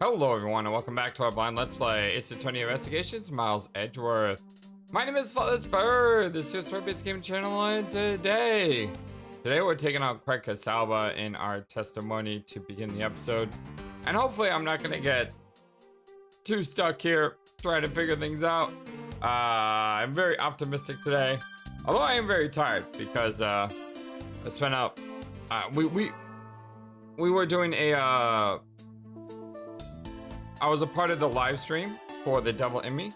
Hello everyone and welcome back to our blind let's play Ace Attorney Investigations, Miles Edgeworth. My name is FlightlessBird, this is your story-based game channel, and today we're taking on Craig Casalba in our testimony to begin the episode. And hopefully I'm not gonna get too stuck here trying to figure things out. I'm very optimistic today, although I am very tired because I spent out, we were doing a I was a part of the live stream for The Devil in Me,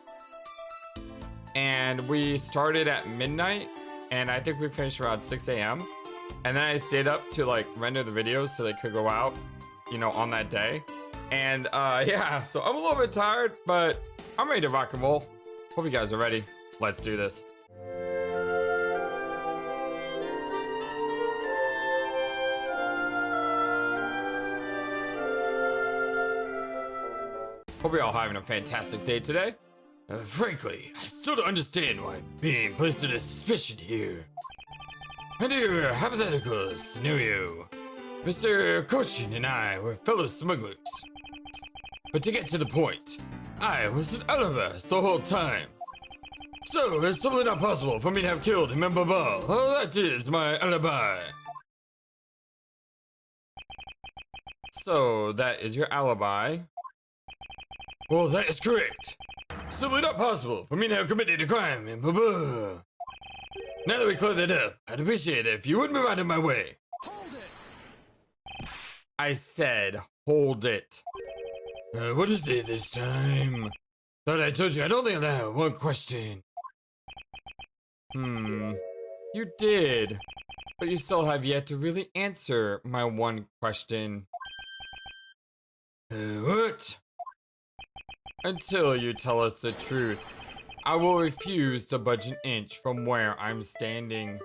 and we started at midnight, and I think we finished around 6 a.m. and then I stayed up to like render the videos so they could go out, you know, on that day. And yeah, so I'm a little bit tired, but I'm ready to rock and roll. Hope you guys are ready. Let's do this. Hope you're all having a fantastic day today. Frankly, I still don't understand why I'm being placed under suspicion here. Under your hypothetical scenario, Mr. Kochin and I were fellow smugglers. But to get to the point, I was an alibi the whole time. So it's simply not possible for me to have killed him in Babal. Oh, that is my alibi. So that is your alibi. Well, that is correct. Simply not possible for me to have committed a crime in Babal. Now that we cleared that up, I'd appreciate it if you wouldn't move out of my way. Hold it. I said, hold it. What is it this time? Thought I told you I'd only allow one question. You did. But you still have yet to really answer my one question. What? Until you tell us the truth, I will refuse to budge an inch from where I'm standing.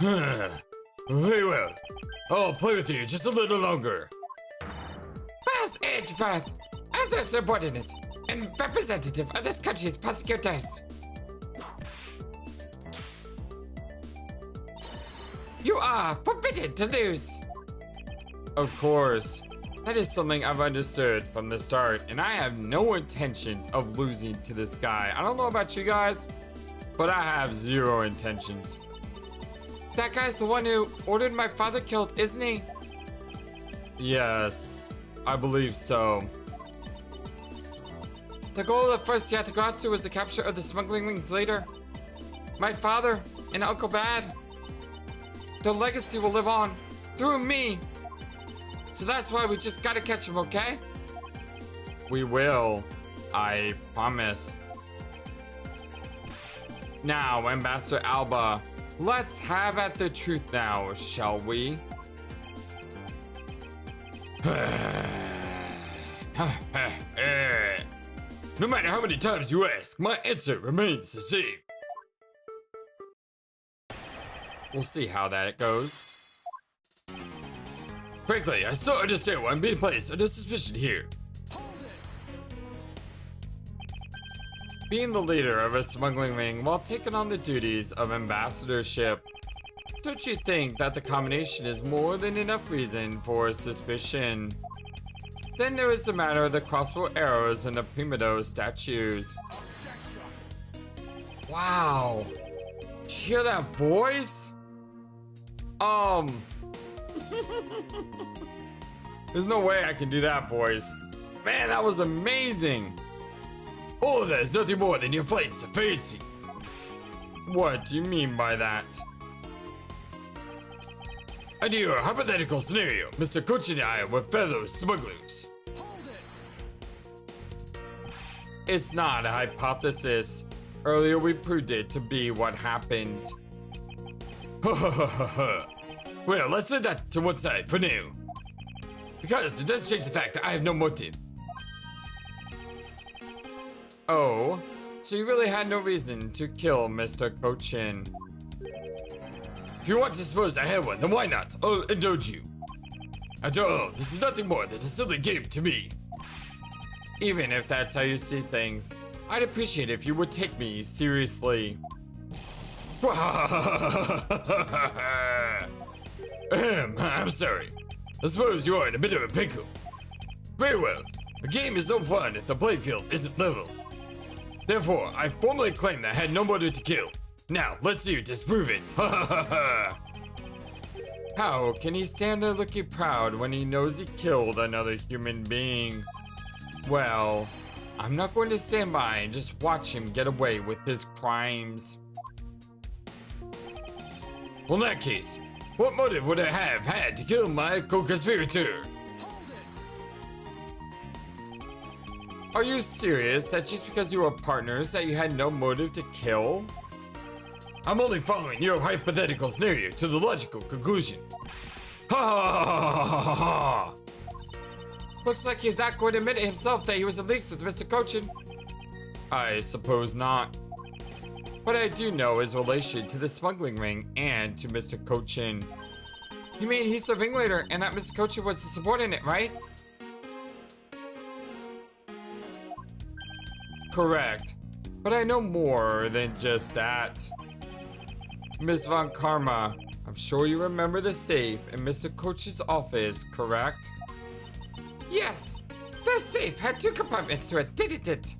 Very well. I'll play with you just a little longer. As Edgeworth, as a subordinate and representative of this country's prosecutors, you are forbidden to lose. Of course. That is something I've understood from the start, and I have no intentions of losing to this guy. I don't know about you guys, but I have zero intentions. That guy's the one who ordered my father killed, isn't he? Yes, I believe so. The goal of the first Yatagratsu was the capture of the smuggling wing's leader, my father and Uncle Bad. Their legacy will live on through me. So that's why we just gotta catch him, okay? We will. I promise. Now, Ambassador Alba, let's have at the truth now, shall we? No matter how many times you ask, my answer remains the same. We'll see how that goes. Frankly, I still understand why I'm being placed under suspicion here. Being the leader of a smuggling ring while taking on the duties of ambassadorship, don't you think that the combination is more than enough reason for suspicion? Then there is the matter of the crossbow arrows and the Primado statues. Wow. Did you hear that voice? There's no way I can do that voice. Man, that was amazing. Oh, there's nothing more than your flight's fancy. What do you mean by that? Under your hypothetical scenario, Mr. Kochin and I were fellow smugglers. It's not a hypothesis. Earlier we proved it to be what happened. Well, let's set that to one side for now. Because it does change the fact that I have no motive. Oh, so you really had no reason to kill Mr. Kochin. If you want to suppose I had one, then why not? I'll indulge you. After all, this is nothing more than a silly game to me. Even if that's how you see things, I'd appreciate it if you would take me seriously. I'm sorry. I suppose you are in a bit of a pickle. Very well. A game is no fun if the playfield isn't level. Therefore, I formally claim that I had no motive to kill. Now, let's see you disprove it. Ha ha ha ha. How can he stand there looking proud when he knows he killed another human being? Well, I'm not going to stand by and just watch him get away with his crimes. Well, in that case, what motive would I have had to kill my co-conspirator? Are you serious that just because you were partners that you had no motive to kill? I'm only following your hypothetical scenario to the logical conclusion. Ha ha ha ha ha ha! Looks like he's not going to admit it himself that he was in leagues with Mr. Cochin. I suppose not. But I do know his relation to the smuggling ring and to Mr. Cochin. You mean he's the ringleader and that Mr. Cochin was the subordinate, right? Correct. But I know more than just that. Miss Von Karma, I'm sure you remember the safe in Mr. Cochin's office, correct? Yes, the safe had 2 compartments to it, didn't it?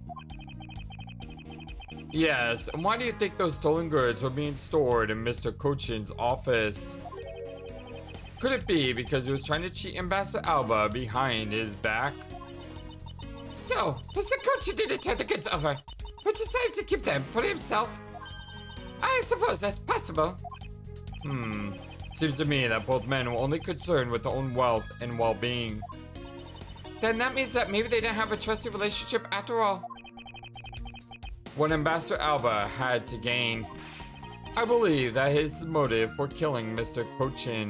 Yes, and why do you think those stolen goods were being stored in Mr. Cochin's office? Could it be because he was trying to cheat Ambassador Alba behind his back? So, Mr. Cochin didn't turn the goods over, but decided to keep them for himself? I suppose that's possible. Seems to me that both men were only concerned with their own wealth and well-being. Then that means that maybe they didn't have a trusting relationship after all. What Ambassador Alba had to gain. I believe that his motive for killing Mr. Cochin.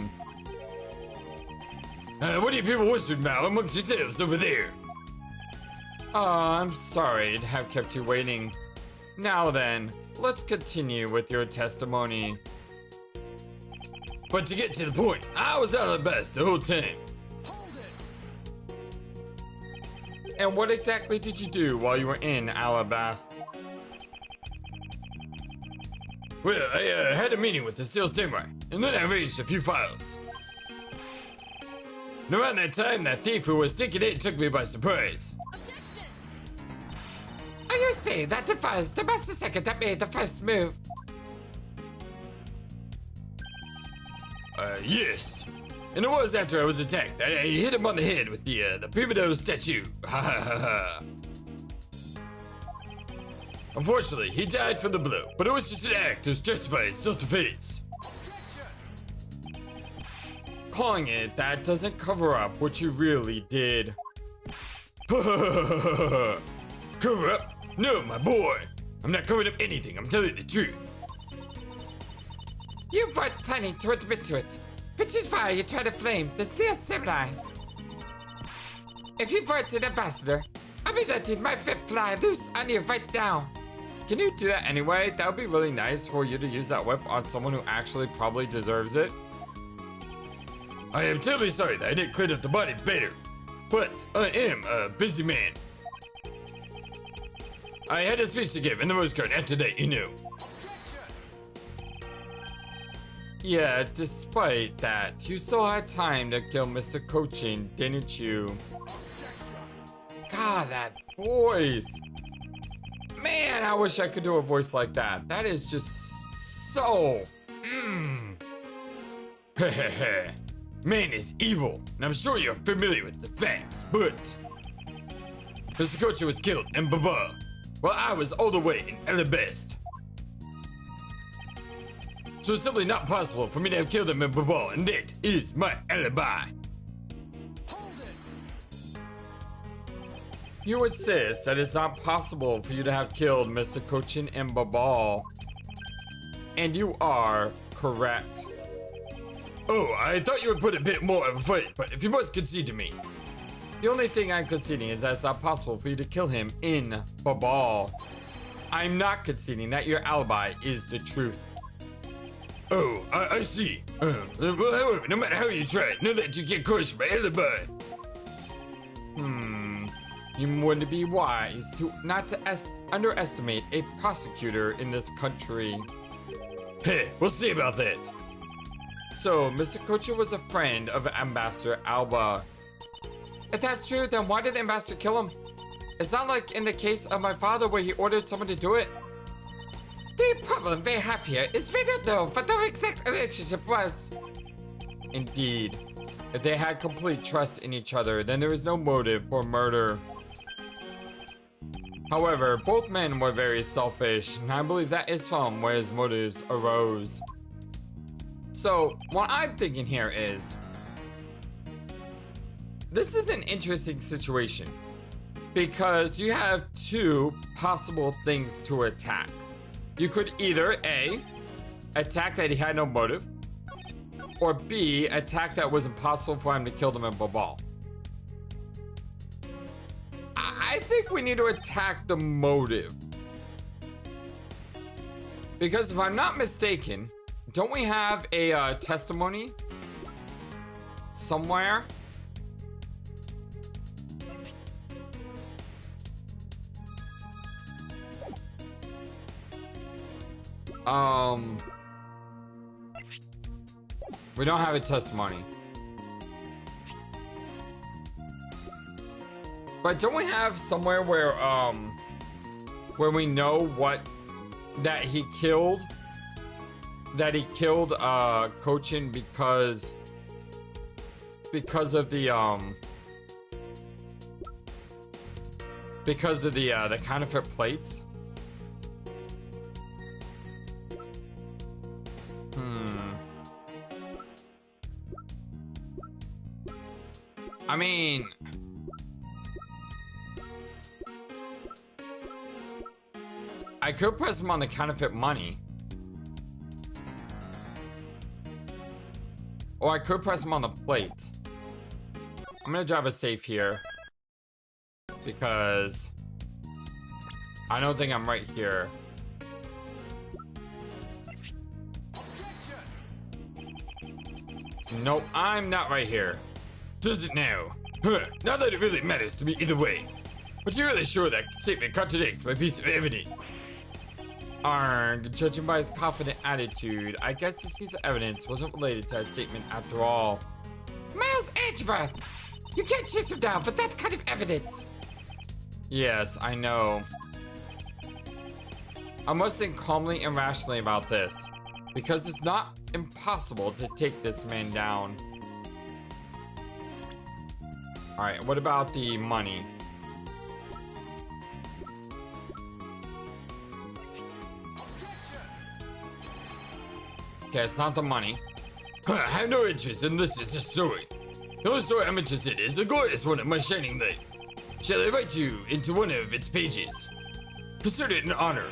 What are you people whispering about amongst yourselves over there? I'm sorry to have kept you waiting. Now then, let's continue with your testimony. But to get to the point, I was out of the best the whole time. And what exactly did you do while you were in Alabasta? Well, I had a meeting with the Steel Samurai, and then I arranged a few files. And around that time, that thief who was sneaking in took me by surprise. Are you saying that defies the Master Second that made the first move? Yes. And it was after I was attacked. I hit him on the head with the Prima Dose statue. Ha ha ha ha. Unfortunately, he died from the blow, but it was just an act to justify self-defense. Calling it that doesn't cover up what you really did. Ha ha ha ha ha. Cover up? No, my boy. I'm not covering up anything. I'm telling you the truth. You weren't planning to admit to it, which is why you tried to flame the Steel Samurai. If you weren't an ambassador, I'll be letting my whip fly loose on you right now. Can you do that anyway? That would be really nice for you to use that whip on someone who actually probably deserves it. I am terribly sorry that I didn't clean up the body better, but I am a busy man. I had a speech to give in the Rose Garden after that, you know. Yeah, despite that, you still had time to kill Mr. Cochin, didn't you? God, that voice. Man, I wish I could do a voice like that. That is just so... Man is evil, and I'm sure you're familiar with the facts, but... Mr. Cochin was killed in Baba, while I was all the way in Alabasta. So it's simply not possible for me to have killed him in Baba, and that is my alibi. You insist that it's not possible for you to have killed Mr. Cochin in Babal. And you are correct. Oh, I thought you would put a bit more of a fight, but if you must concede to me. The only thing I'm conceding is that it's not possible for you to kill him in Babal. I'm not conceding that your alibi is the truth. Oh, I see. Well, however, no matter how you try, know that you get crushed by alibi. You wouldn't be wise to not to underestimate a prosecutor in this country. Hey, we'll see about that. So, Mr. Cochin was a friend of Ambassador Alba. If that's true, then why did the ambassador kill him? It's not like in the case of my father where he ordered someone to do it. The problem they have here is we don't know what the exact relationship was. Indeed. If they had complete trust in each other, then there was no motive for murder. However, both men were very selfish, and I believe that is from where his motives arose. So, what I'm thinking here is, this is an interesting situation, because you have two possible things to attack. You could either A, attack that he had no motive, or B, attack that was impossible for him to kill them in Babal. I think we need to attack the motive. Because if I'm not mistaken, don't we have a testimony somewhere? We don't have a testimony. But don't we have somewhere where we know what that he killed Cochin because of the counterfeit plates? I mean, I could press him on the counterfeit money. Or I could press him on the plate. I'm gonna drive a safe here. Because I don't think I'm right here. Nope, I'm not right here. Does it now? Huh, not that it really matters to me either way. But you're really sure that statement contradicts my piece of evidence? Arg, judging by his confident attitude, I guess this piece of evidence wasn't related to his statement after all. Miles Edgeworth! You can't chase him down for that kind of evidence! Yes, I know. I must think calmly and rationally about this, because it's not impossible to take this man down. Alright, what about the money? Okay, it's not the money. I have no interest in this is a story. The only story I'm interested in is the glorious one of my shining light. Shall I write you into one of its pages? Consider it an honor.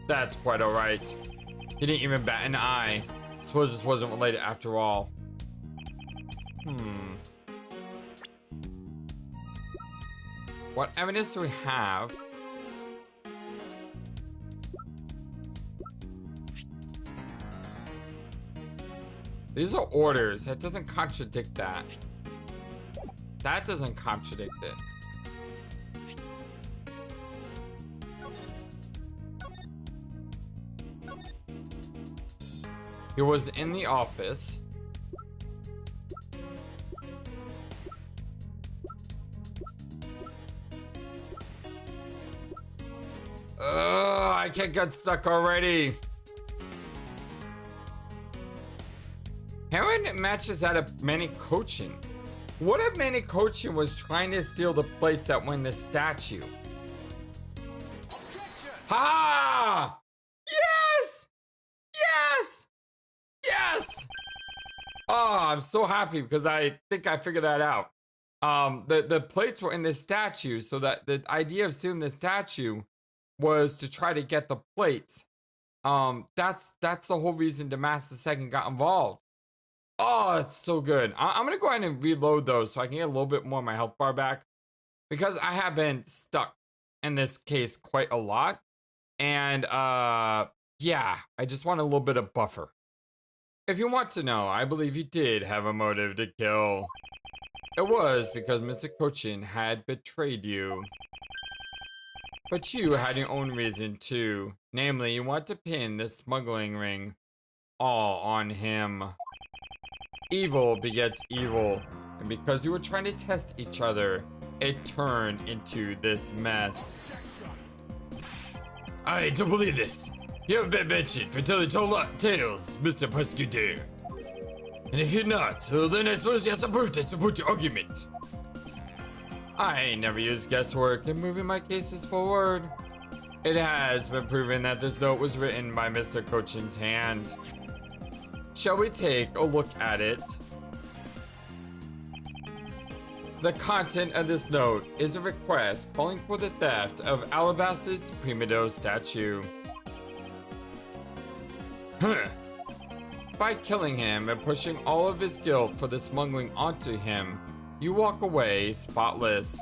That's quite alright. He didn't even bat an eye. Suppose this wasn't related after all. What evidence do we have? These are orders. That doesn't contradict that. That doesn't contradict it. He was in the office. I can't get stuck already. Heron matches that of Manny Cochin. What if Manny Cochin was trying to steal the plates that win the statue? Ha! Yes! Yes! Yes! Oh, I'm so happy because I think I figured that out. The plates were in the statue, so that the idea of stealing the statue was to try to get the plates. That's the whole reason Damas II got involved. Oh, it's so good. I'm gonna go ahead and reload those so I can get a little bit more of my health bar back, because I have been stuck in this case quite a lot. And yeah, I just want a little bit of buffer. If you want to know, I believe you did have a motive to kill. It was because Mr. Cochin had betrayed you. But you had your own reason too. Namely, you want to pin the smuggling ring all on him. Evil begets evil. And because you were trying to test each other, it turned into this mess. I don't believe this. You haven't been mentioned for telling tales, Mr. Prosecutor. And if you're not, well, then I suppose you have some proof to support your argument. I never use guesswork in moving my cases forward. It has been proven that this note was written by Mr. Cochin's hand. Shall we take a look at it? The content of this note is a request calling for the theft of Alabas's Primido statue. By killing him and pushing all of his guilt for the smuggling onto him, you walk away spotless.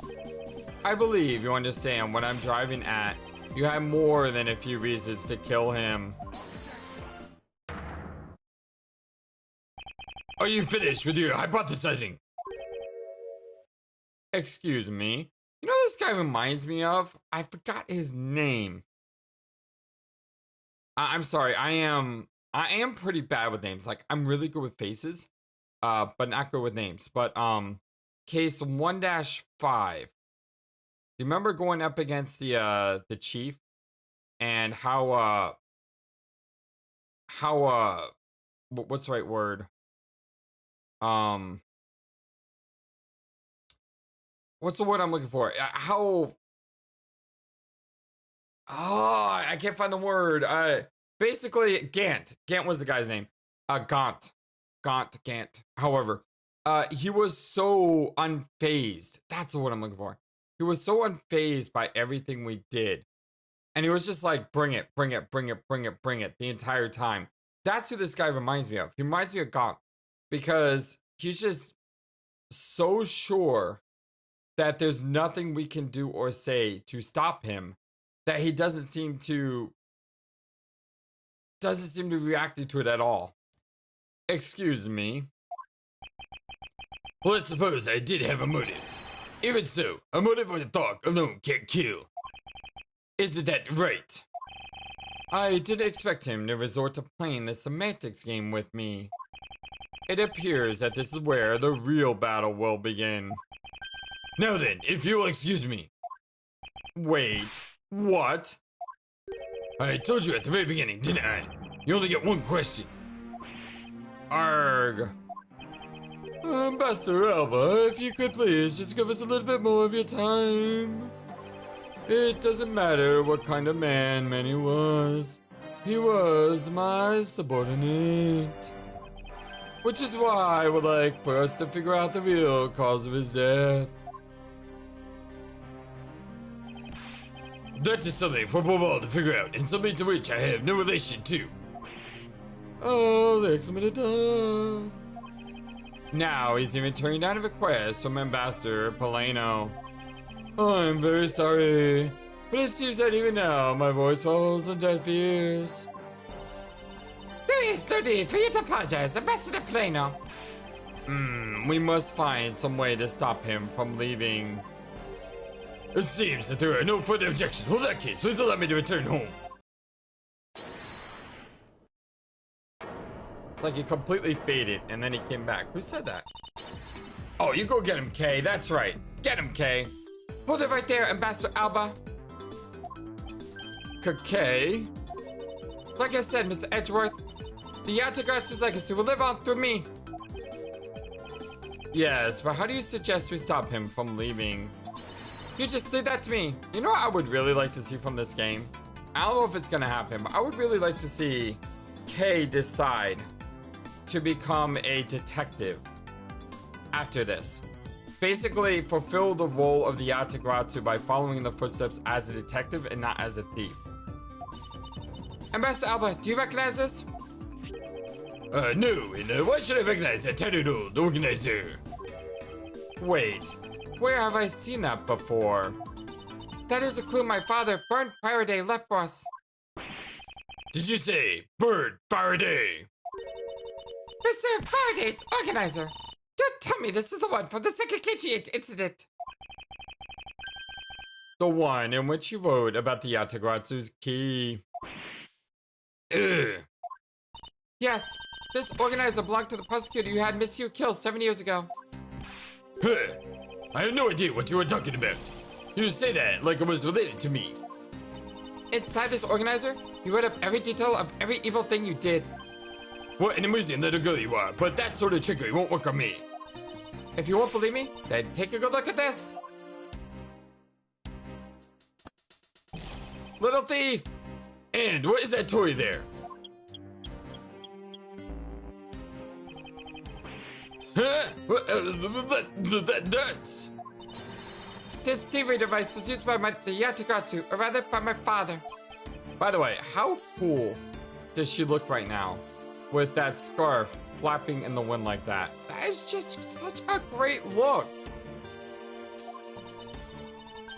I believe you understand what I'm driving at. You have more than a few reasons to kill him. Are you finished with your hypothesizing? Excuse me. You know this guy reminds me of? I forgot his name. I'm sorry. I am pretty bad with names. Like, I'm really good with faces, but not good with names. But case 1-5. Do you remember going up against the chief and how what's the right word? What's the word I'm looking for? I can't find the word. Basically, Gant. Gant was the guy's name. Gant. However, he was so unfazed. That's the word I'm looking for. He was so unfazed by everything we did. And he was just like, bring it the entire time. That's who this guy reminds me of. He reminds me of Gant. Because he's just so sure that there's nothing we can do or say to stop him that he doesn't seem to react to it at all. Excuse me. Well, let's suppose I did have a motive. Even so, a motive or a thought alone can't kill. Isn't that right? I didn't expect him to resort to playing the semantics game with me. It appears that this is where the real battle will begin. Now then, if you'll excuse me. Wait, what? I told you at the very beginning, didn't I? You only get one question. Arg. Ambassador Alba, if you could please just give us a little bit more of your time. It doesn't matter what kind of man Manny was. He was my subordinate. Which is why I would like for us to figure out the real cause of his death. That is something for Bobo to figure out, and something to which I have no relation to. Oh, the excellent does. Now he's even turning down a request from Ambassador Paleno. I'm very sorry, but it seems that even now my voice falls on deaf ears. There is no need for you to apologize, Ambassador Paleno. We must find some way to stop him from leaving. It seems that there are no further objections. Well, in that case, please allow me to return home. It's like he completely faded, and then he came back. Who said that? Oh, you go get him, Kay. That's right. Get him, Kay. Hold it right there, Ambassador Alba. Kay? Like I said, Mr. Edgeworth, the Yatagratsu's legacy will live on through me. Yes, but how do you suggest we stop him from leaving? You just leave that to me. You know what I would really like to see from this game? I don't know if it's gonna happen, but I would really like to see Kay decide to become a detective after this. Basically, fulfill the role of the Yatagratsu by following in the footsteps as a detective and not as a thief. Ambassador Alba, do you recognize this? No, and why should I recognize that tattered old organizer? Wait, where have I seen that before? That is a clue my father, Bird Faraday, left for us. Did you say Bird Faraday? Mr. Faraday's organizer. Don't tell me this is the one from the Sekikaichi incident. The one in which you wrote about the Yatagratsu's key. Ugh. Yes, this organizer belonged to the prosecutor who had Miss Yu killed 7 years ago. Huh. I have no idea what you are talking about. You say that like it was related to me. Inside this organizer, you wrote up every detail of every evil thing you did. What an amusing little girl you are, but that sort of trickery won't work on me. If you won't believe me, then take a good look at this. Little thief! And what is that toy there? Huh? That's... This thievery device was used by the Yatagatsu, or rather by my father. By the way, how cool does she look right now? With that scarf flapping in the wind like that. That is just such a great look.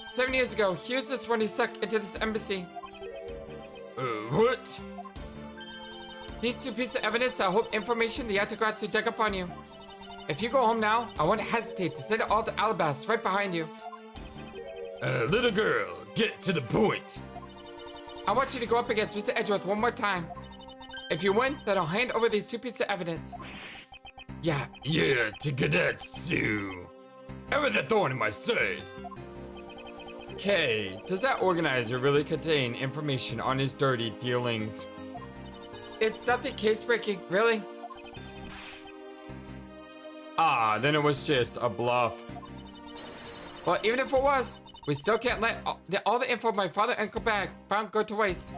7 years ago, he used this when he stuck into this embassy. What? These two pieces of evidence that hold information the Yatagatsu dug up on you. If you go home now, I won't hesitate to send it all to Alabas right behind you. Little girl, get to the point. I want you to go up against Mr. Edgeworth one more time. If you win, then I'll hand over these two pieces of evidence. Yeah, to Gadatsu. Ever that thorn in my side. Okay, does that organizer really contain information on his dirty dealings? It's nothing case-breaking, really. Ah, then it was just a bluff. Well, even if it was, we still can't let all the info my father and Uncle Bag found go to waste.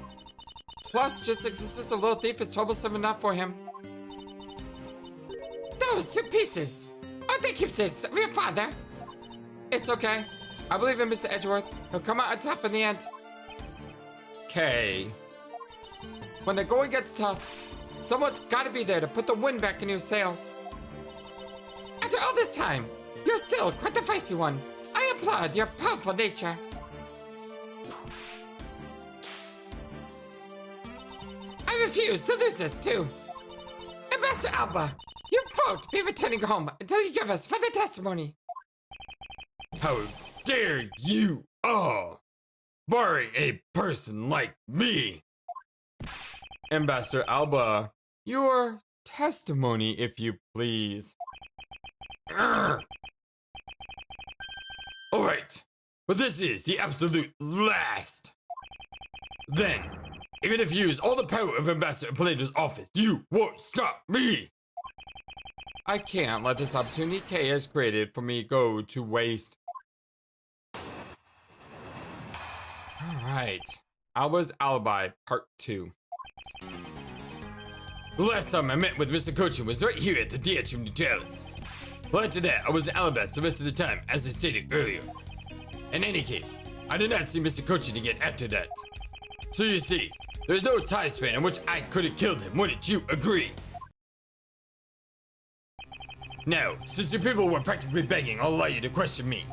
Plus, just existence of little thief is troublesome enough for him. Those two pieces! Aren't they keepsakes of your father? It's okay. I believe in Mr. Edgeworth. He'll come out on top in the end. Okay. When the going gets tough, someone's gotta be there to put the wind back in your sails. After all this time, you're still quite the feisty one. I applaud your powerful nature. I refuse to lose this too. Ambassador Alba, you won't be returning home until you give us further testimony. How dare you all, barring a person like me. Ambassador Alba, your testimony, if you please. Alright, but this is the absolute last. Then, even if you use all the power of Ambassador Plato's office, you won't stop me! I can't let this opportunity Kay has created for me go to waste. Alright, Alba's Alibi, Part 2. The last time I met with Mr. Cochin was right here at the Theatre of Neutralis. Well, after that, I was at Alabas the rest of the time, as I stated earlier. In any case, I did not see Mr. Cochin again after that. So you see, there's no time span in which I could have killed him, wouldn't you agree? Now, since your people were practically begging, I'll allow you to question me.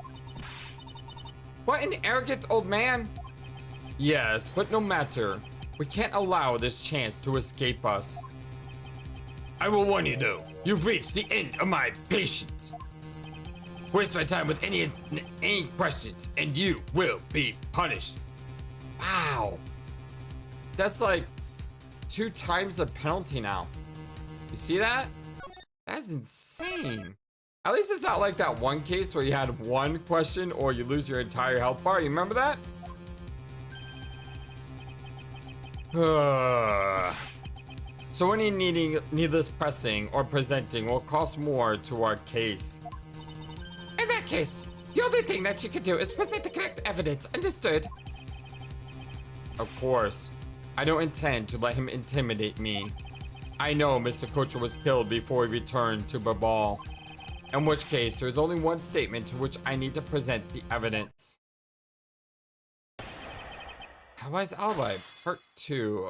What an arrogant old man! Yes, but no matter. We can't allow this chance to escape us. I will warn you though, you've reached the end of my patience. Waste my time with any questions, and you will be punished. Wow. That's like 2 times the penalty now. You see that? That's insane. At least it's not like that one case where you had 1 question or you lose your entire health bar. You remember that? So any needless pressing or presenting will cost more to our case. In that case, the only thing that you can do is present the correct evidence, understood? Of course. I don't intend to let him intimidate me. I know Mr. Kocher was killed before he returned to Babal. In which case, there's only one statement to which I need to present the evidence. Alibi's Alibi, Part 2.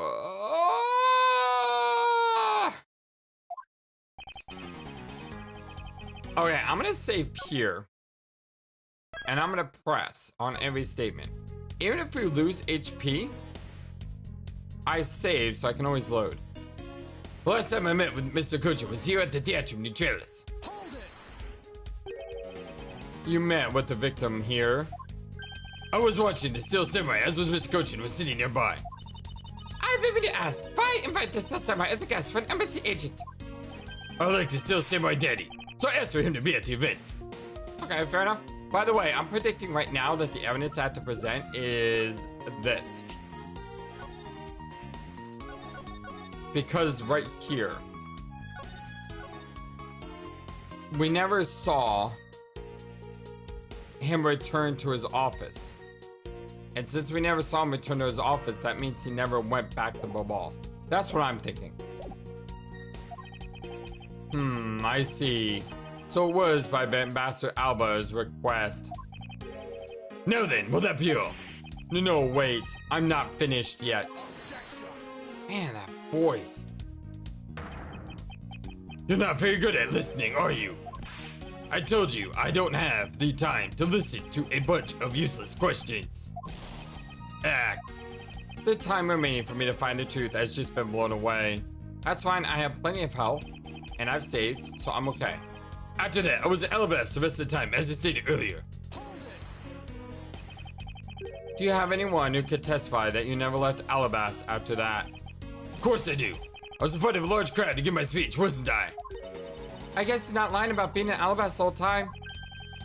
Okay, I'm gonna save here. And I'm gonna press on every statement. Even if we lose HP, I save so I can always load. The last time I met with Mr. Kocher was here at the Theatre of Neutralis. You met with the victim here. I was watching the Steel Samurai, as was Mr. Kocher, was sitting nearby. I've been to ask why invite the Steel Samurai as a guest for an embassy agent. I like the Steel Samurai daddy, so I asked for him to be at the event. Okay, fair enough. By the way, I'm predicting right now that the evidence I have to present is this. Because right here, we never saw him return to his office. And since we never saw him return to his office, that means he never went back to the ball. That's what I'm thinking. I see. So it was by Ambassador Alba's request. Now then, will that be all? No, wait. I'm not finished yet. Man, that voice. You're not very good at listening, are you? I told you, I don't have the time to listen to a bunch of useless questions. The time remaining for me to find the truth has just been blown away. That's fine, I have plenty of health, and I've saved, so I'm okay. After that, I was at Alabas the rest of the time, as I stated earlier. Do you have anyone who could testify that you never left Alabas after that? Of course I do. I was in front of a large crowd to give my speech, wasn't I? I guess he's not lying about being in Alabas the whole time.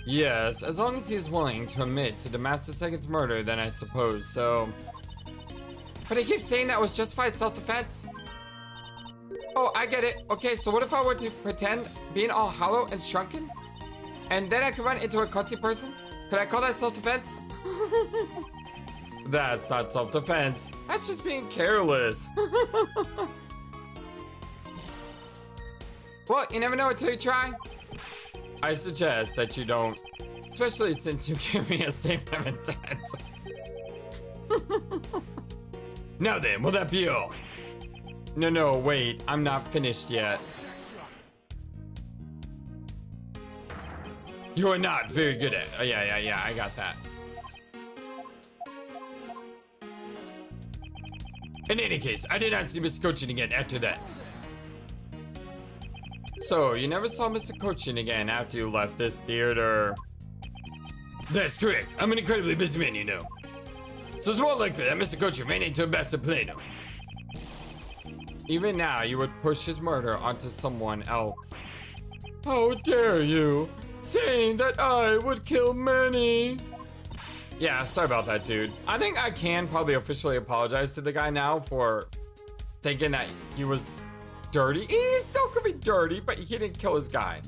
Yes, as long as he is willing to admit to the Master Second's murder, then I suppose so. But he keeps saying that was justified self-defense. Oh, I get it. Okay, so what if I were to pretend being all hollow and shrunken? And then I could run into a klutzy person? Could I call that self-defense? That's not self-defense. That's just being careless. Well, you never know until you try. I suggest that you don't. Especially since you give me a statement of intent. Now then, will that be all? No, wait. I'm not finished yet. You're not very good at it. Yeah, I got that. In any case, I did not see Mr. Cochin again after that. So, you never saw Mr. Cochin again after you left this theater? That's correct. I'm an incredibly busy man, you know. So it's more likely that Mr. Cochin ran into Ambassador Plano. Even now, you would push his murder onto someone else. How dare you, saying that I would kill many. Yeah, sorry about that, dude. I think I can probably officially apologize to the guy now for thinking that he was dirty. He still could be dirty, but he didn't kill his guy.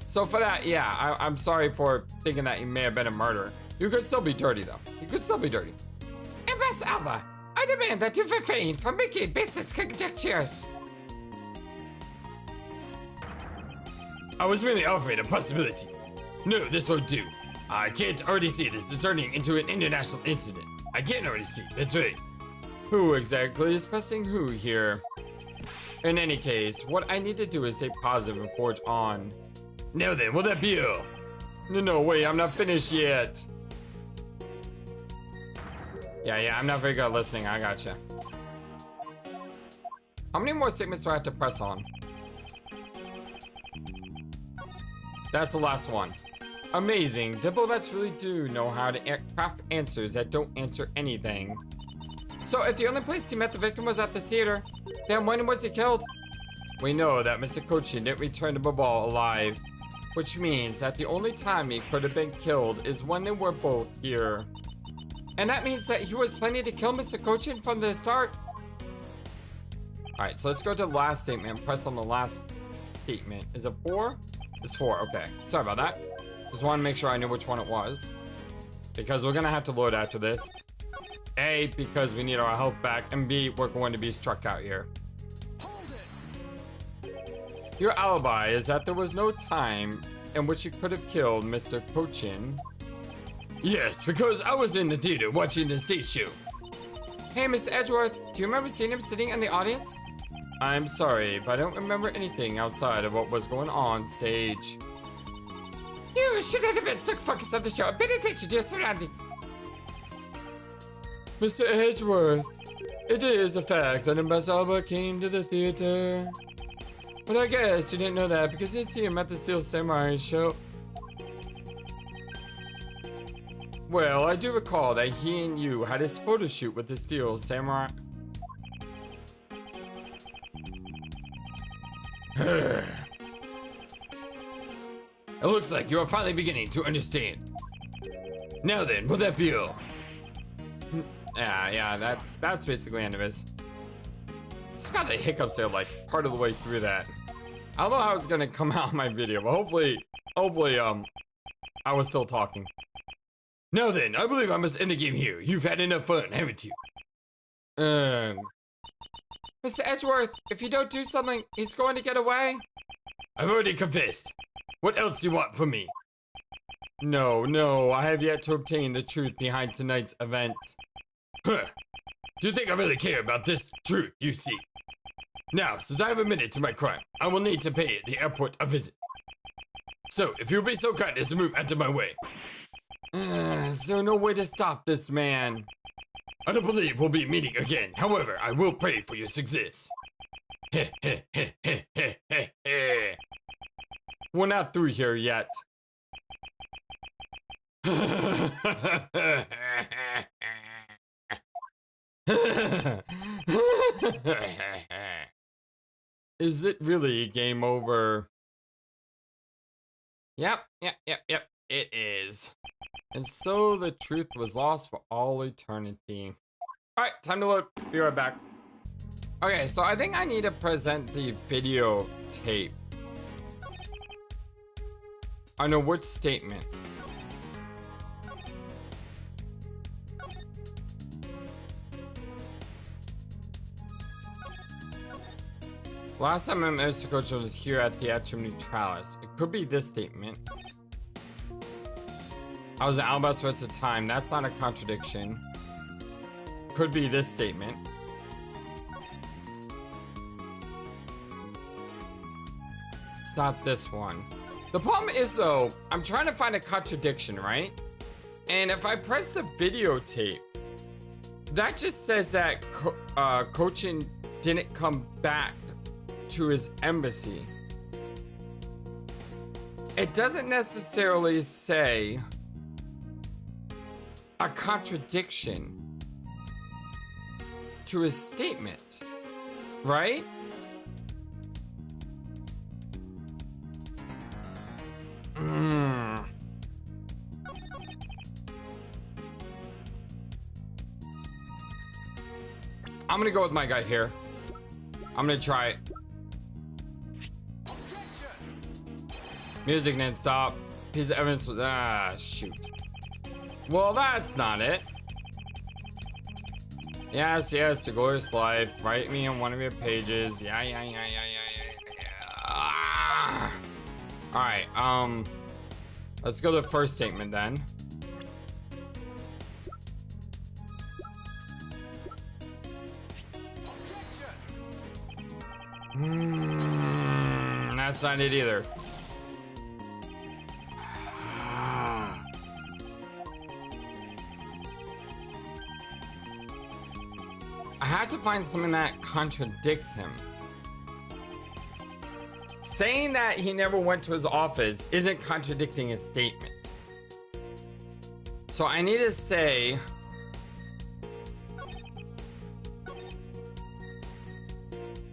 So for that, yeah, I'm sorry for thinking that he may have been a murderer. You could still be dirty, though. You could still be dirty. Ambassador Alba, I demand that you refrain from making business conjectures. I was merely offering a possibility. No, this won't do. I can't already see this is turning into an international incident. I can't already see, that's right. Who exactly is pressing who here? In any case, what I need to do is stay positive and forge on. Now then, will that be all? No, wait, I'm not finished yet. Yeah, I'm not very good at listening, I gotcha. How many more statements do I have to press on? That's the last one. Amazing, diplomats really do know how to craft answers that don't answer anything. So if the only place he met the victim was at the theater, then when was he killed? We know that Mr. Cochin didn't return to Babal alive, which means that the only time he could have been killed is when they were both here. And that means that he was planning to kill Mr. Cochin from the start. Alright, so let's go to the last statement and press on the last statement. Is it 4? It's 4, okay. Sorry about that. Just want to make sure I knew which one it was. Because we're gonna have to load after this. A, because we need our health back, and B, we're going to be struck out here. Your alibi is that there was no time in which you could have killed Mr. Cochin. Yes, because I was in the theater watching the stage show. Hey, Mr. Edgeworth, do you remember seeing him sitting in the audience? I'm sorry, but I don't remember anything outside of what was going on stage. You should have been so focused on the show. Pay attention to your surroundings. Mr. Edgeworth, it is a fact that Ambassador Alba came to the theater. But I guess you didn't know that because you didn't see him at the Steel Samurai show. Well, I do recall that he and you had his photo shoot with the Steel Samurai. It looks like you are finally beginning to understand. Now then, will that be all? Yeah, that's basically the end of this. Just got the hiccups there, like, part of the way through that. I don't know how it's gonna come out in my video, but hopefully, I was still talking. Now then, I believe I must end the game here. You've had enough fun, haven't you? Mr. Edgeworth, if you don't do something, he's going to get away? I've already confessed. What else do you want from me? No, I have yet to obtain the truth behind tonight's events. Huh. Do you think I really care about this truth you seek? Now, since I have admitted to my crime, I will need to pay the airport a visit. So, if you'll be so kind as to move out of my way. Is there no way to stop this man? I don't believe we'll be meeting again. However, I will pray for your success. We're not through here yet. Is it really game over? Yep. It is. And so the truth was lost for all eternity. Alright, time to load. Be right back. Okay, so I think I need to present the videotape. I know which statement. Last time Mr. Coach was here at the Atrium Neutralis. It could be this statement. I was an Albus for the time. That's not a contradiction. Could be this statement. It's not this one. The problem is though, I'm trying to find a contradiction, right? And if I press the videotape, that just says that Cochin didn't come back to his embassy. It doesn't necessarily say a contradiction to his statement, right? I'm gonna go with my guy here. I'm gonna try it. Music didn't stop. Piece of evidence was, shoot. Well, that's not it. Yes, a glorious life. Write me on one of your pages. Yeah. Alright, let's go to the first statement then. That's not it either. I had to find something that contradicts him. Saying that he never went to his office isn't contradicting his statement. So I need to say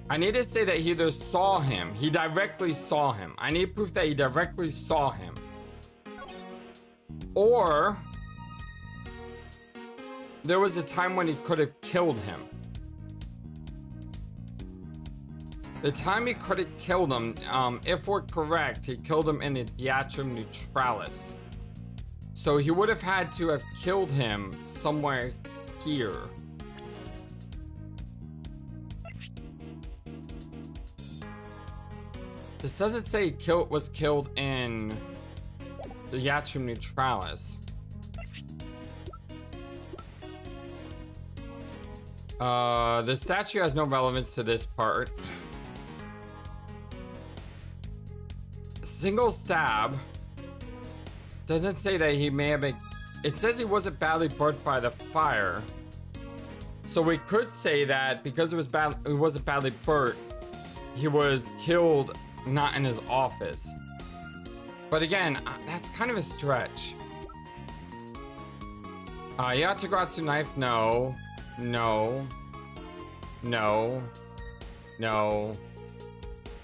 that he either saw him, he directly saw him. I need proof that he directly saw him. Or there was a time when he could have killed him. The time he could have killed him, if we're correct, he killed him in the Atrium Neutralis. So he would have had to have killed him somewhere here. This doesn't say he was killed in the Atrium Neutralis. The statue has no relevance to this part. Single stab doesn't say that he may have been. It says he wasn't badly burnt by the fire. So we could say that because it wasn't badly burnt, he was killed not in his office. But again, that's kind of a stretch. Yatagratsu knife, no.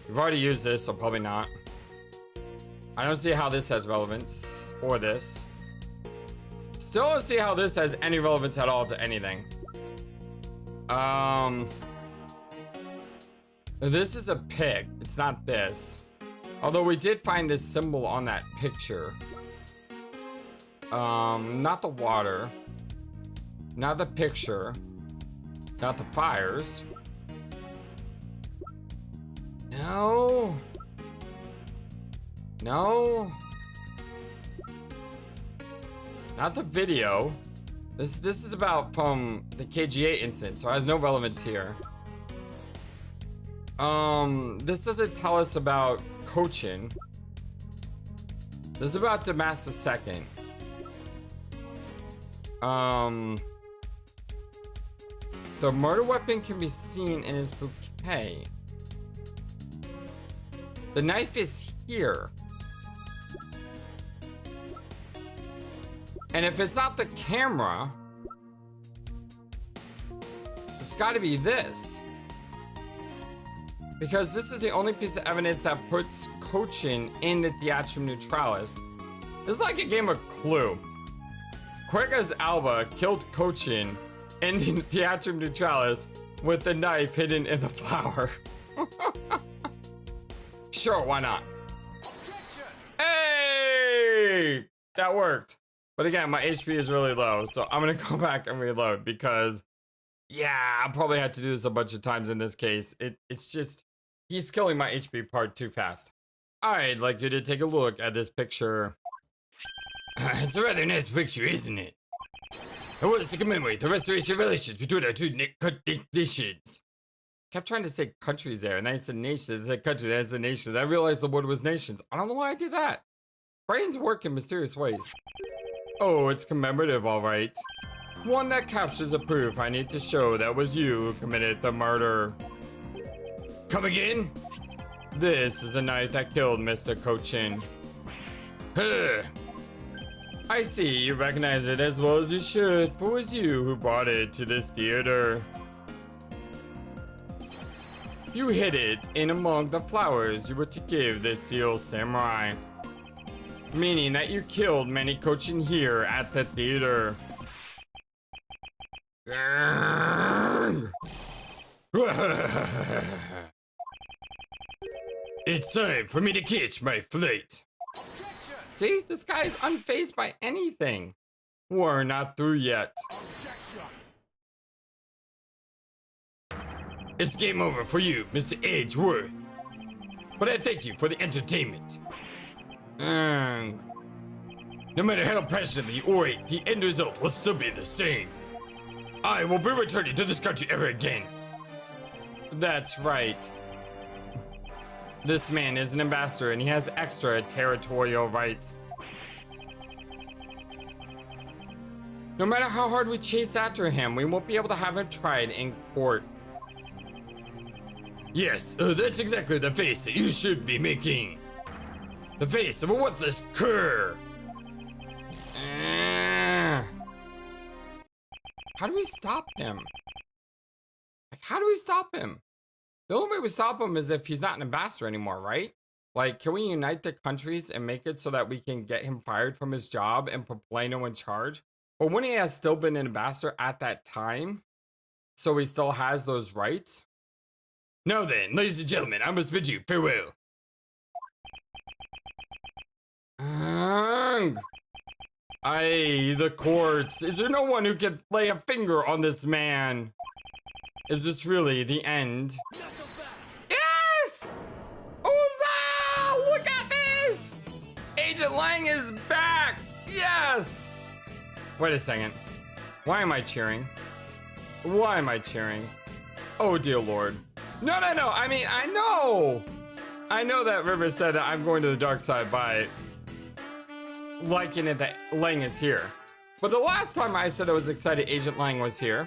We've already used this, so probably not. I don't see how this has relevance, or this. Still don't see how this has any relevance at all to anything. This is a pig. It's not this. Although we did find this symbol on that picture. Not the water. Not the picture. Not the fires. No. No. Not the video. This is about from the KGA incident, so it has no relevance here. This doesn't tell us about coaching. This is about Damas II. The murder weapon can be seen in his bouquet. The knife is here. And if it's not the camera, it's got to be this. Because this is the only piece of evidence that puts coaching in the Theatrum Neutralis. It's like a game of Clue. Quercus Alba killed Cochin in the Theatrum Neutralis with the knife hidden in the flower. Sure, why not? Hey! That worked. But again, my HP is really low, so I'm gonna go back and reload because, yeah, I'll probably have to do this a bunch of times in this case. It's just, he's killing my HP part too fast. I'd like you to take a look at this picture. It's a rather nice picture, isn't it? It was to commemorate the restoration of relations between our two nations. Kept trying to say countries there, and then I said nations, I said countries, then I said nations. I realized the word was nations. I don't know why I did that. Brains work in mysterious ways. Oh, it's commemorative, all right. One that captures a proof I need to show that was you who committed the murder. Come again? This is the knife that killed Mr. Cochin. Huh. I see, you recognize it as well as you should, for it was you who brought it to this theater. You hid it in among the flowers you were to give this seal samurai. Meaning that you killed many Cochin here at the theater. It's time for me to catch my flight. See, this guy is unfazed by anything. We're not through yet. It's game over for you, Mr. Edgeworth. But I thank you for the entertainment. No matter how passionately you orate, the end result will still be the same. I will be returning to this country ever again. That's right. This man is an ambassador and he has extra territorial rights. No matter how hard we chase after him, we won't be able to have him tried in court. Yes, that's exactly the face that you should be making. The face of a worthless cur. How do we stop him? Like, how do we stop him? The only way we stop him is if he's not an ambassador anymore, right? Like, can we unite the countries and make it so that we can get him fired from his job and put Plano in charge? But when he has still been an ambassador at that time, so he still has those rights? Now then, ladies and gentlemen, I must bid you farewell. The courts. Is there no one who can lay a finger on this man? Is this really the end? Yes! Huzzah! Look at this! Agent Lang is back! Yes! Wait a second. Why am I cheering? Why am I cheering? Oh, dear Lord. No. I mean, I know that River said that I'm going to the dark side by liking it that Lang is here. But the last time I said I was excited Agent Lang was here,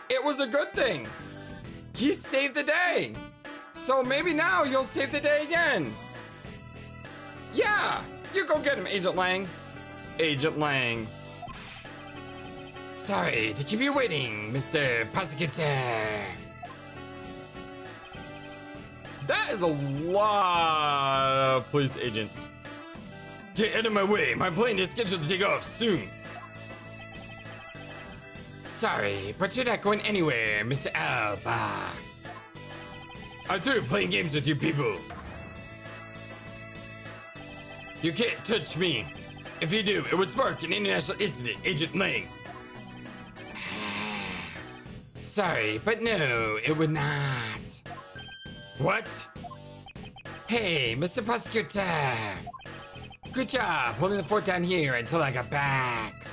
it was a good thing. He saved the day. So maybe now you'll save the day again. Yeah, you go get him, Agent Lang. Agent Lang. Sorry to keep you waiting, Mr. Prosecutor. That is a lot of police agents. Get out of my way. My plane is scheduled to take off soon. Sorry, but you're not going anywhere, Mr. Alba. I'm through playing games with you people. You can't touch me. If you do, it would spark an international incident, Agent Lang. Sorry, but no, it would not. What? Hey, Mr. Prosecutor. Good job holding the fort down here until I got back.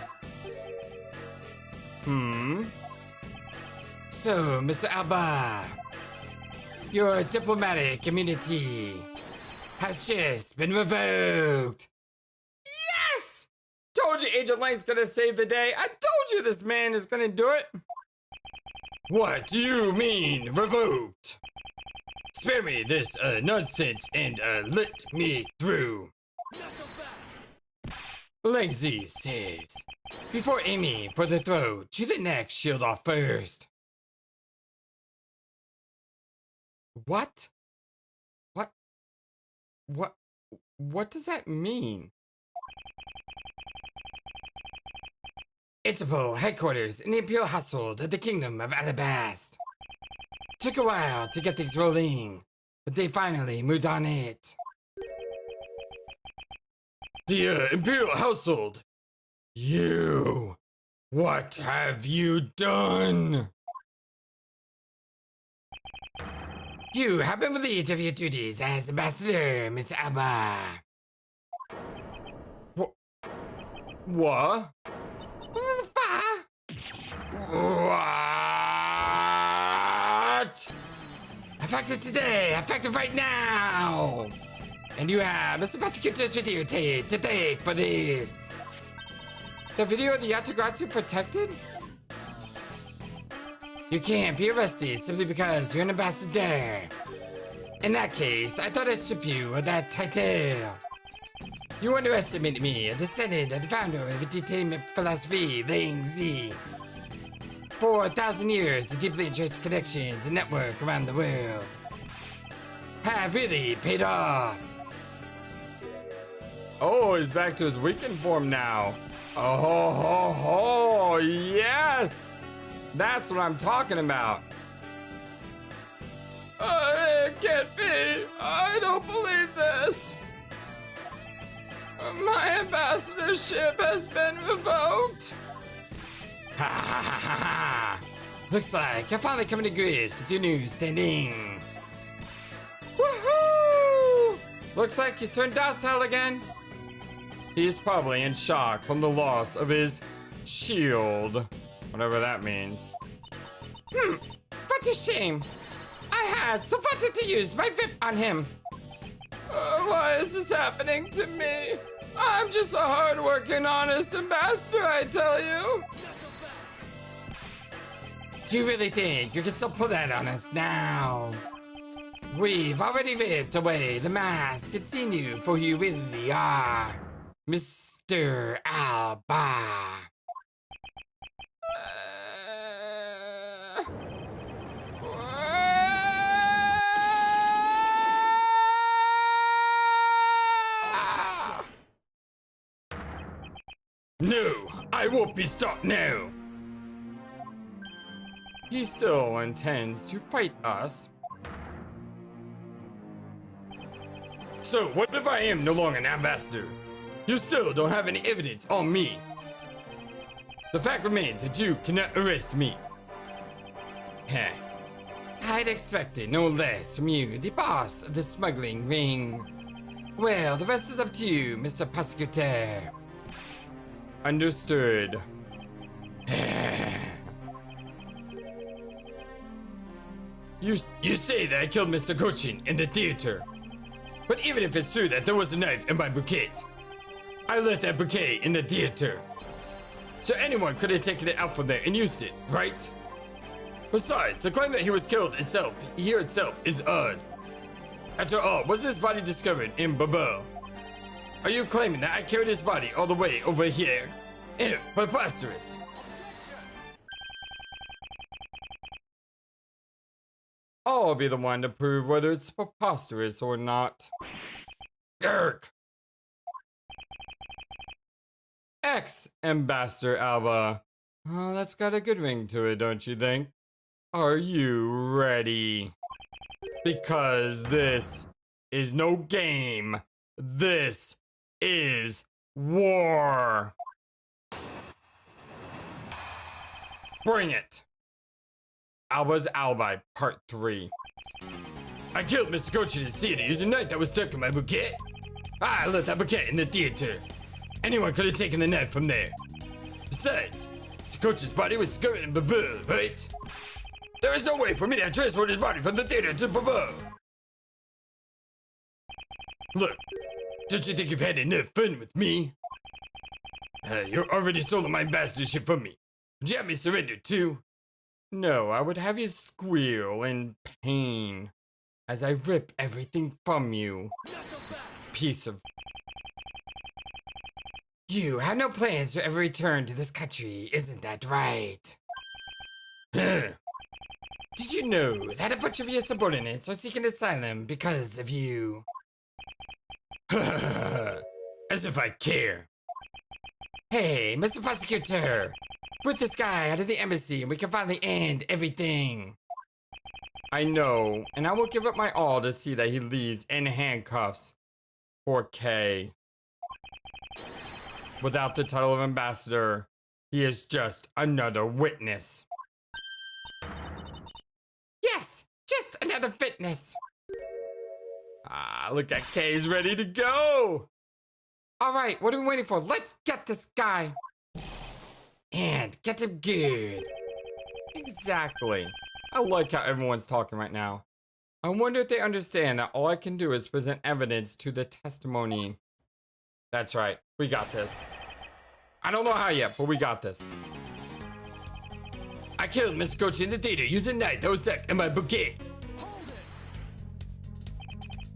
So, Mr. Alba, your diplomatic immunity has just been revoked. Yes! Told you Agent Lang's gonna save the day. I told you this man is gonna do it. What do you mean, revoked? Spare me this nonsense and let me through. Langsy says, before aiming for the throat, chew the neck shield off first. What? What does that mean? Interpol headquarters in the Imperial household of the Kingdom of Alabast. Took a while to get things rolling, but they finally moved on it. The Imperial household. You. What have you done? You have been relieved of your duties as ambassador, Mr. Alba. What? What? Effective today, effective right now. And you have Mr. Prosecutor's videotape to thank for this. The video of the Yatagratsu protected? You can't be arrested simply because you're an ambassador. In that case, I thought I'd strip you of that title. You underestimated me, a descendant of the founder of entertainment philosophy, Ling Zi. For 1,000 years, the deeply entrenched connections and network around the world have really paid off. Oh, he's back to his weakened form now. Oh, ho, ho, ho, yes! That's what I'm talking about. It can't be. I don't believe this. My ambassadorship has been revoked. Ha ha ha ha ha. Looks like you're finally coming to grips with your new standing. Woohoo! Looks like he's turned docile again. He's probably in shock from the loss of his shield. Whatever that means. What a shame. I had so wanted to use my VIP on him. Why is this happening to me? I'm just a hard-working, honest ambassador, I tell you. Do you really think you can still pull that on us now? We've already ripped away the mask and seen you for who you really are, Mr. Alba. No, I won't be stopped now. He still intends to fight us. So, what if I am no longer an ambassador? You still don't have any evidence on me. The fact remains that you cannot arrest me. Heh. I'd expected no less from you, the boss of the smuggling ring. Well, the rest is up to you, Mr. Prosecutor. Understood. You say that I killed Mr. Gochin in the theater. But even if it's true that there was a knife in my bouquet, I left that bouquet in the theater. So anyone could have taken it out from there and used it, right? Besides, the claim that he was killed itself is odd. After all, was his body discovered in Babel? Are you claiming that I carried his body all the way over here? Preposterous. I'll be the one to prove whether it's preposterous or not. Gurk! Ex-Ambassador Alba. Oh, that's got a good ring to it, don't you think? Are you ready? Because this is no game. This is war. Bring it. Alba's Alibi, Part 3. I killed Mr. Coach in his theater using a knife that was stuck in my bouquet. I left that bouquet in the theater. Anyone could have taken the knife from there. Besides, Mr. Coach's body was covered in bubble, right? There is no way for me to transport his body from the theater to bubble. Look, don't you think you've had enough fun with me? You're already stolen my ambassadorship from me. Would you have me surrender too? No, I would have you squeal in pain as I rip everything from you. Piece of... You have no plans to ever return to this country, isn't that right? Huh. Did you know that a bunch of your subordinates are seeking asylum because of you? As if I care. Hey, Mr. Prosecutor! Put this guy out of the embassy and we can finally end everything. I know, and I will give up my all to see that he leaves in handcuffs. Poor K. Without the title of ambassador, he is just another witness. Yes, just another witness. Ah, look at K's ready to go. All right, what are we waiting for? Let's get this guy. And get him good. Exactly. I like how everyone's talking right now. I wonder if they understand that all I can do is present evidence to the testimony. That's right, we got this. I don't know how yet, but we got this. I killed Mr. Coach in the theater using a knife that was stuck in my bouquet.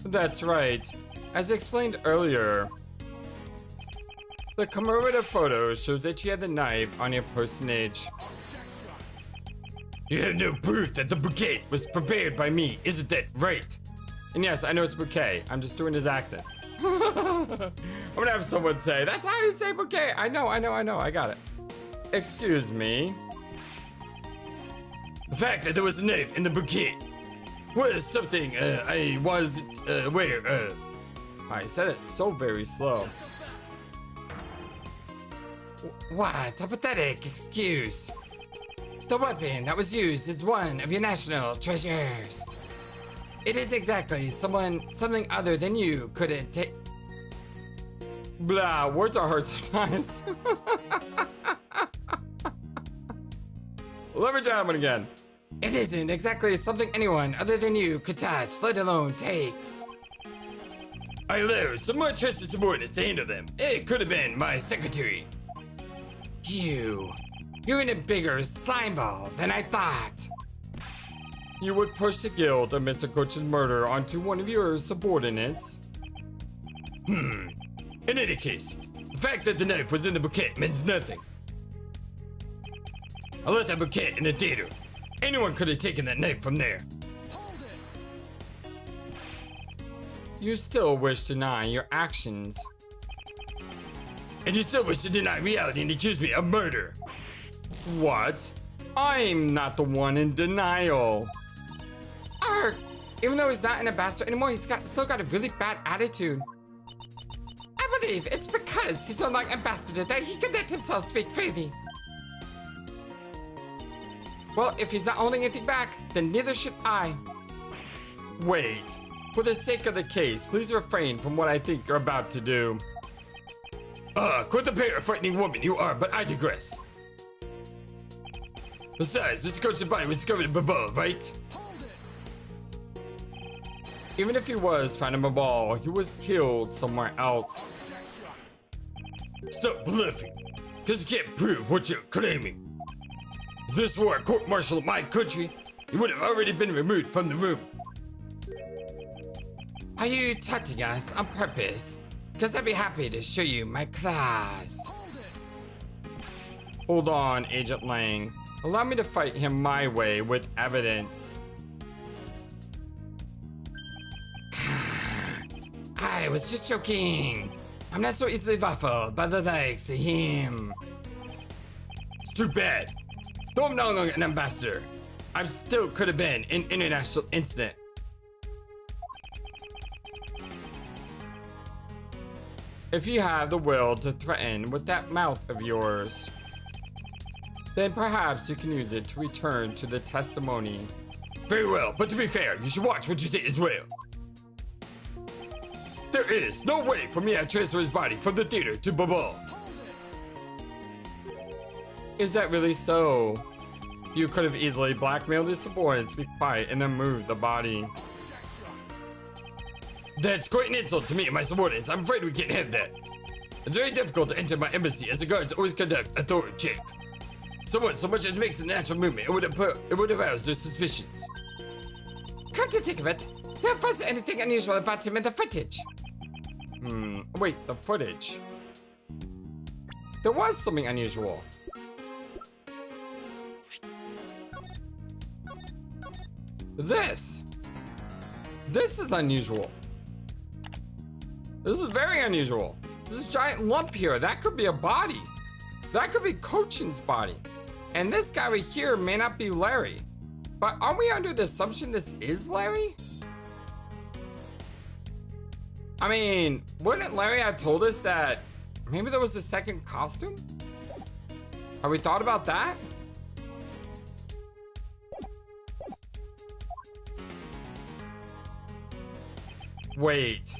That's right. As explained earlier, the commemorative photo shows that you had the knife on your personage. You have no proof that the bouquet was prepared by me, isn't that right? And yes, I know it's bouquet. I'm just doing his accent. I'm gonna have someone say, that's how you say bouquet. I know, I got it. Excuse me. The fact that there was a knife in the bouquet was something I wasn't aware of. I said it so very slow. What a pathetic excuse. The weapon that was used is one of your national treasures. It is exactly something other than you couldn't take. Blah, words are hard sometimes. Let me try that one again. It isn't exactly something anyone other than you could touch, let alone take. I allowed some more trusted subordinates to handle them. It could have been my secretary. You're in a bigger slime ball than I thought. You would push the guilt of Mr. Coach's murder onto one of your subordinates? In any case, the fact that the knife was in the bouquet means nothing. I left that bouquet in the theater. Anyone could have taken that knife from there. You still wish to deny your actions. And you still wish to deny reality and accuse me of murder. What? I'm not the one in denial. Arg! Even though he's not an ambassador anymore, he's still got a really bad attitude. I believe it's because he's no longer ambassador that he can let himself speak freely. Well, if he's not holding anything back, then neither should I. Wait. For the sake of the case, please refrain from what I think you're about to do. Quite the pair of frightening woman you are, but I digress. Besides, Mr. Coach's body was discovered in Babal, right? Even if he was found in Babal, he was killed somewhere else. Stop bluffing, because you can't prove what you're claiming. If this were a court-martial in my country, you would have already been removed from the room. Are you taunting us on purpose? Because I'd be happy to show you my claws. Hold on, Agent Lang. Allow me to fight him my way with evidence. I was just joking. I'm not so easily baffled by the likes of him. It's too bad. Though I'm no longer an ambassador, I still could have been an international incident. If you have the will to threaten with that mouth of yours, then perhaps you can use it to return to the testimony. Very well, but to be fair, you should watch what you say as well. There is no way for me to transfer his body from the theater to Bubble. Is that really so? You could have easily blackmailed his subordinates to be quiet and then moved the body. That's quite an insult to me and my subordinates. I'm afraid we can't have that. It's very difficult to enter my embassy as the guards always conduct a thorough check. Someone so much as makes a natural movement, it would arouse their suspicions. Come to think of it, there wasn't anything unusual about him in the footage. Wait, the footage. There was something unusual. This is unusual. This is very unusual. This giant lump here, that could be a body. That could be Cochin's body. And this guy right here may not be Larry. But aren't we under the assumption this is Larry? I mean, wouldn't Larry have told us that maybe there was a second costume? Have we thought about that? Wait,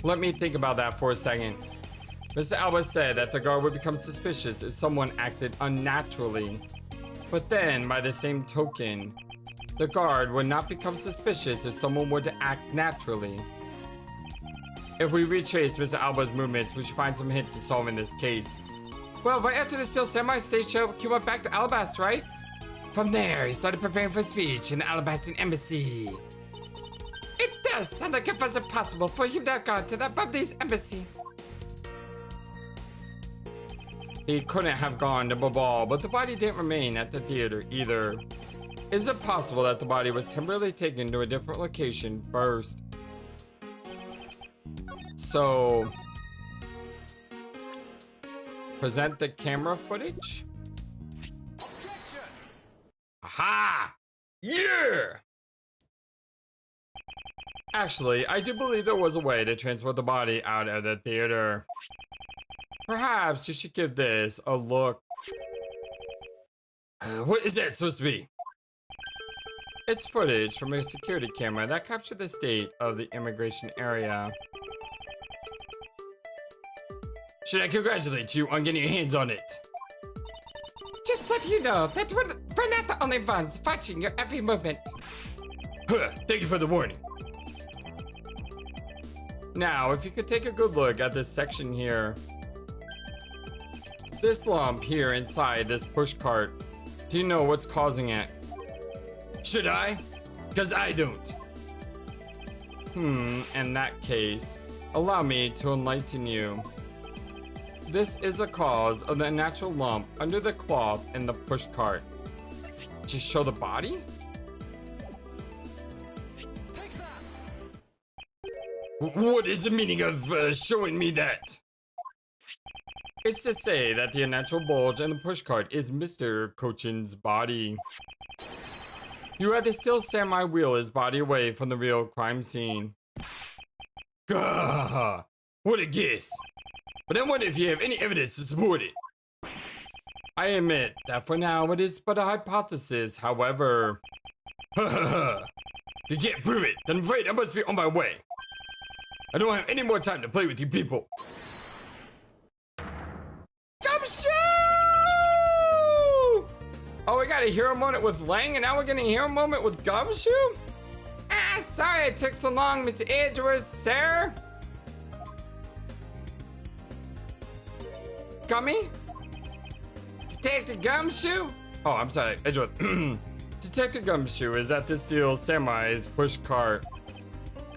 let me think about that for a second. Mr. Alba said that the guard would become suspicious if someone acted unnaturally. But then, by the same token, the guard would not become suspicious if someone were to act naturally. If we retrace Mr. Alba's movements, we should find some hint to solving this case. Well, right after the Steel Samurai stage show, he went back to Alabasta, right? From there, he started preparing for a speech in the Alabastan embassy. It does sound like it was impossible for him to have gone to the Bubbley's embassy. He couldn't have gone to Babal, but the body didn't remain at the theater either. Is it possible that the body was temporarily taken to a different location first? So, present the camera footage? Aha! Yeah! Actually, I do believe there was a way to transport the body out of the theater. Perhaps you should give this a look. What is that supposed to be? It's footage from a security camera that captured the state of the immigration area. Should I congratulate you on getting your hands on it? Just let you know that we're not the only ones watching your every movement. Huh, thank you for the warning. Now, if you could take a good look at this section here. This lump here inside this push cart. Do you know what's causing it? Should I? Because I don't. In that case, allow me to enlighten you. This is a cause of the unnatural lump under the cloth in the push cart. Just show the body? What is the meaning of showing me that? It's to say that the unnatural bulge in the pushcart is Mr. Cochin's body. You had to still samurai wheel his body away from the real crime scene. Gah! What a guess! But I wonder if you have any evidence to support it. I admit that for now it is but a hypothesis, however. If you can't prove it, then I'm afraid I must be on my way. I don't have any more time to play with you people. Gumshoe! Oh, we got a hero moment with Lang, and now we're getting a hero moment with Gumshoe? Ah, sorry it took so long, Miss Edgeworth, sir. Gummy? Detective Gumshoe? Oh, I'm sorry, Edgeworth. Detective Gumshoe is at the Steel Samurai's push cart.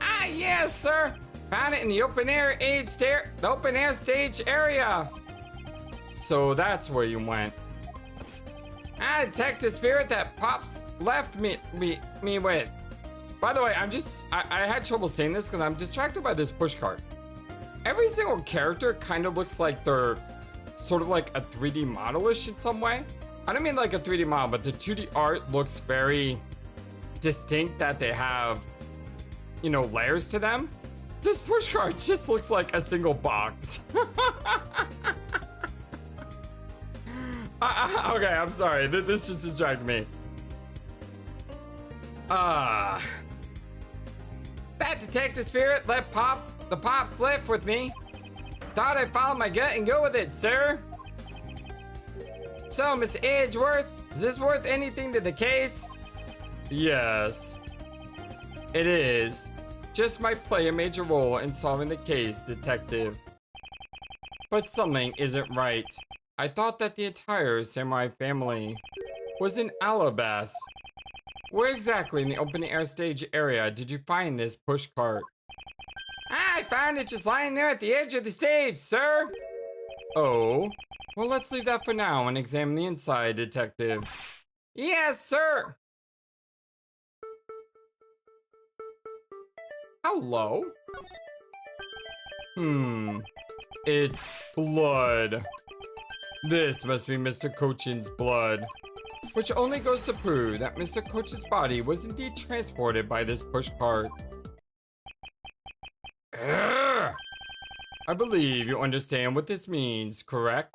Ah, yes, sir. Found it in the open air stage area. So that's where you went. I detect a spirit that Pops left me with. By the way, I had trouble saying this because I'm distracted by this push cart. every single character kind of looks like they're sort of like a 3D modelish in some way. I don't mean like a 3D model, but the 2D art looks very distinct, that they have, you know, layers to them. This pushcart just looks like a single box. Okay, I'm sorry. This just distracted me. That detective spirit let the pops live with me. Thought I'd follow my gut and go with it, sir. So, Miss Edgeworth, is this worth anything to the case? Yes, it is. Just might play a major role in solving the case, detective. But something isn't right. I thought that the entire samurai family was in Alabas. Where exactly in the open air stage area did you find this pushcart? I found it just lying there at the edge of the stage, sir. Oh, well, let's leave that for now and examine the inside, detective. Yes, sir. Hello? It's blood. This must be Mr. Cochin's blood, which only goes to prove that Mr. Cochin's body was indeed transported by this pushcart. I believe you understand what this means, correct?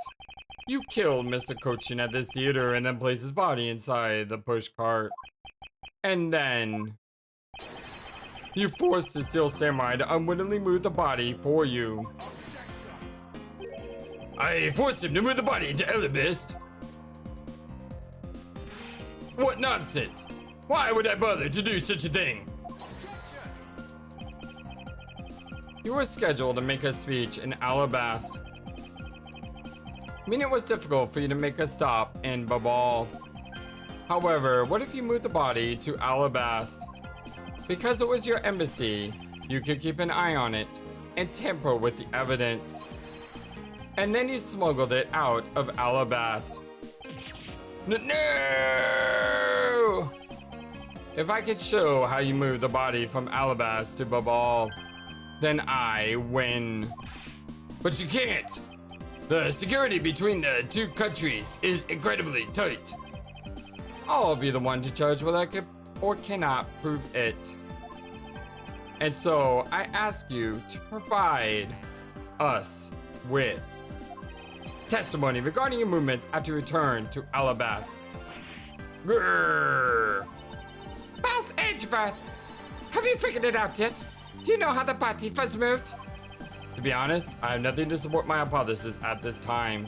You killed Mr. Cochin at this theater and then placed his body inside the pushcart. And then you forced the Steel Samurai to unwittingly move the body for you. I forced him to move the body into Elibist. What nonsense! Why would I bother to do such a thing? You were scheduled to make a speech in Alabast. I mean, it was difficult for you to make a stop in Babal. However, what if you moved the body to Alabast? Because it was your embassy, you could keep an eye on it and tamper with the evidence. And then you smuggled it out of Alabast. No! If I could show how you moved the body from Alabast to Babal, then I win. But you can't! The security between the two countries is incredibly tight. I'll be the one to judge whether I can or cannot prove it. And so I ask you to provide us with testimony regarding your movements after your return to Alabast. Grrr. Boss Edgeworth, have you figured it out yet? Do you know how the body was moved? To be honest, I have nothing to support my hypothesis at this time.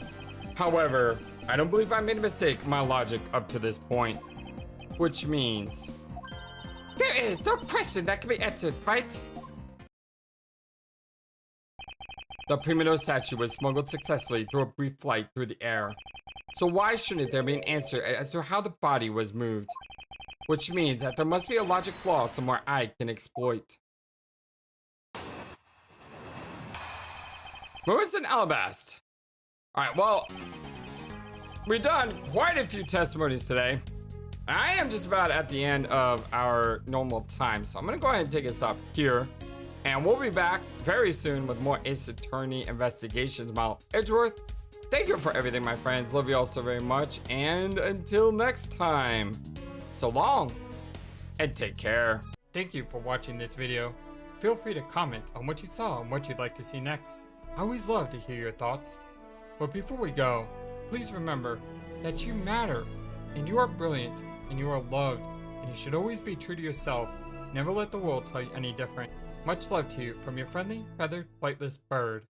However, I don't believe I made a mistake in my logic up to this point. Which means there is no question that can be answered, right? The Primino statue was smuggled successfully through a brief flight through the air. So why shouldn't there be an answer as to how the body was moved? Which means that there must be a logic flaw somewhere I can exploit. Where's in Alabast? Alright, well, we've done quite a few testimonies today. I am just about at the end of our normal time, so I'm gonna go ahead and take a stop here. And we'll be back very soon with more Ace Attorney investigations about Edgeworth. Thank you for everything, my friends. Love you all so very much. And until next time, so long and take care. Thank you for watching this video. Feel free to comment on what you saw and what you'd like to see next. I always love to hear your thoughts. But before we go, please remember that you matter and you are brilliant and you are loved and you should always be true to yourself. Never let the world tell you any different. Much love to you from your friendly, feathered, flightless bird.